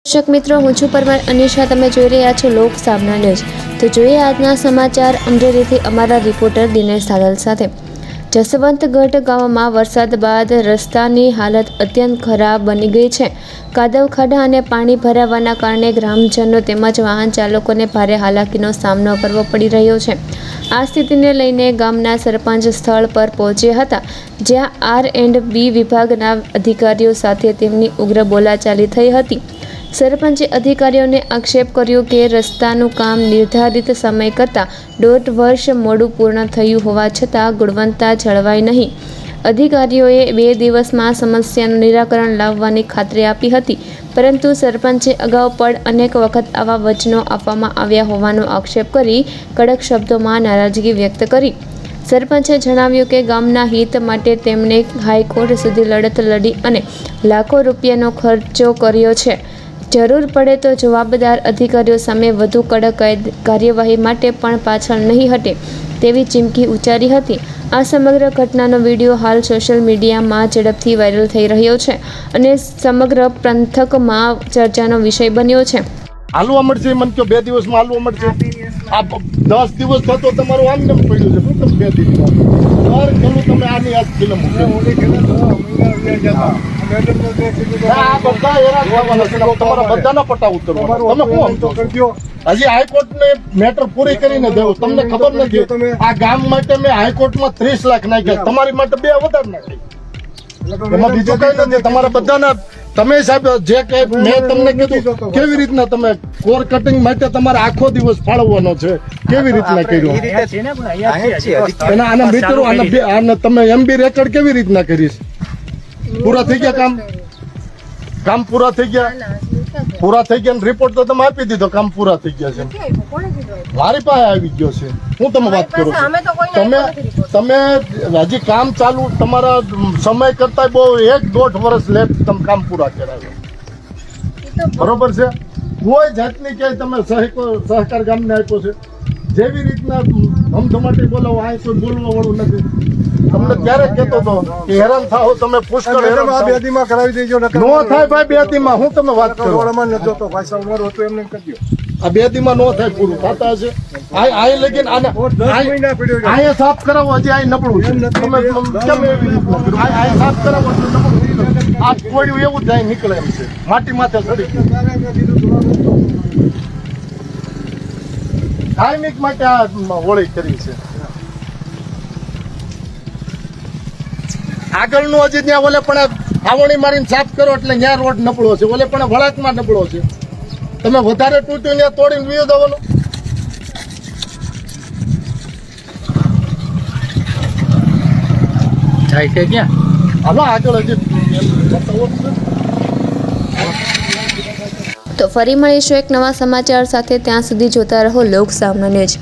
દર્શક મિત્રો, હું છું પરમાર અનિશા. તમે જોઈ રહ્યા છો લોક સામના ન્યૂઝ. તો જોઈએ આજના સમાચાર અમરેલીથી અમારા રિપોર્ટર દિનેશ સાદલ સાથે. જસવંતગઢ ગામમાં વરસાદ બાદ રસ્તાની હાલત અત્યંત ખરાબ બની ગઈ છે. કાદવ ખાડા અને પાણી ભરાવાના કારણે ગ્રામજનો તેમજ વાહન ચાલકોને ભારે હાલાકીનો સામનો કરવો પડી રહ્યો છે. આ સ્થિતિને લઈને ગામના સરપંચ સ્થળ પર પહોંચ્યા હતા, જ્યાં R&B વિભાગના અધિકારીઓ સાથે તેમની ઉગ્ર બોલાચાલી થઈ હતી. સરપંચે અધિકારીઓને આક્ષેપ કર્યો કે રસ્તાનું કામ નિર્ધારિત સમય કરતાં 1.5 વર્ષ મોડું પૂર્ણ થયું હોવા છતાં ગુણવત્તા જળવાઈ નહીં. અધિકારીઓએ 2 દિવસમાં સમસ્યાનું નિરાકરણ લાવવાની ખાતરી આપી હતી, પરંતુ સરપંચે અગાઉ પણ અનેક વખત આવા વચનો આપવામાં આવ્યા હોવાનો આક્ષેપ કરી કડક શબ્દોમાં નારાજગી વ્યક્ત કરી. સરપંચે જણાવ્યું કે ગામના હિત માટે તેમણે હાઈકોર્ટ સુધી લડત લડી અને લાખો રૂપિયાનો ખર્ચો કર્યો છે. જરૂર પડે તો જવાબદાર અધિકારીઓ સામે વધુ કડક કાર્યવાહી માટે પણ પાછળ નહીં હટે તેવી ચીમકી ઉચ્ચારી હતી. આ સમગ્ર ઘટનાનો વિડીયો હાલ સોશિયલ મીડિયામાં ઝડપથી વાયરલ થઈ રહ્યો છે અને સમગ્ર પંથકમાં ચર્ચાનો વિષય બન્યો છે. હાલવા મળશે મને કહો 2 દિવસમાં હાલવા મળશે. આ 10 દિવસ થતો તમારું આમ કેમ પડ્યું છે? શું તમે 2 દિવસમાં ઘણું તમે આની યાદ ફિલ્મ આ બધા હેરાન થવાના છે. તમારા બધાના પટ્ટા ઉતરવા તમે શું હજી હાઈકોર્ટ ને મેટર પૂરી કરીને દેવું તમને ખબર નથી. આ ગામ માટે મેં હાઈકોર્ટમાં 30 લાખ નાખ્યા, તમારી માટે 2 વધારે નાખી. એમાં બીજું કઈ નથી. તમારા બધાના તમે સાહેબ જે કે મેં તમને કીધું કેવી રીતના તમે કોર કટિંગ માટે તમારે આખો દિવસ ફાળવવાનો છે, કેવી રીતના કર્યું આના મિત્રો આને તમે MB રેકોર્ડ કેવી રીતના કરીશ? પૂરા થઈ ગયા કામ પૂરા થઈ ગયા રિપોર્ટ તો તમે આપી દીધો, કામ પૂરા થઈ ગયા છે. મારી પાસે આવી ગયો છે. હું તમે વાત કરો છો તમે હજી કામ ચાલુ તમારા સમય કરતા બહુ 1.5 વર્ષ લેટ તમે કામ પૂરા કરાવ્યો. બરોબર છે. કોઈ જાતની ક્યાંય તમે સહકાર ગામને આપ્યો છે? જેવી રીતના ધમધમાટી બોલાવો, આ કોઈ બોલવા વાળું નથી. તમને ક્યારે કહેતો હતો કે હેરાન થાઓ તમે પુષ્કળ હેરાન થાઓ. 2 દીમાં કરાવી દેજો. નો થાય ભાઈ 2 દીમાં. હું તમે વાત કરો આ 2 દીમાં નો થાય, પૂરું થતા હશે. આ લગીન આને સાફ કરાવો. હજી આ નબળું છે. તમે કેમ એવી રીતના આ સાફ કરાવો એટલે નબળું આ કોડ્યું એવું જાય નીકળે એમ છે. માટી માથે ચડી ધાર્મિક માટે આ હોળી કરી છે. આગળનું હજી ત્યાં ઓલે પણ આવણી મારીને સાફ કરો એટલે ત્યાં રોડ નબળો છે, ઓલે પણ વળાકમાં નબળો છે. તમે વધારે તૂટ્યું ત્યાં તોડીને વીયો દેવાનું. જાય છે ક્યાં? હાલો આગળ હજી. તો ફરી મળીશું એક નવા સમાચાર સાથે. ત્યાં સુધી જોતા રહો લોક સામના ન્યૂઝ.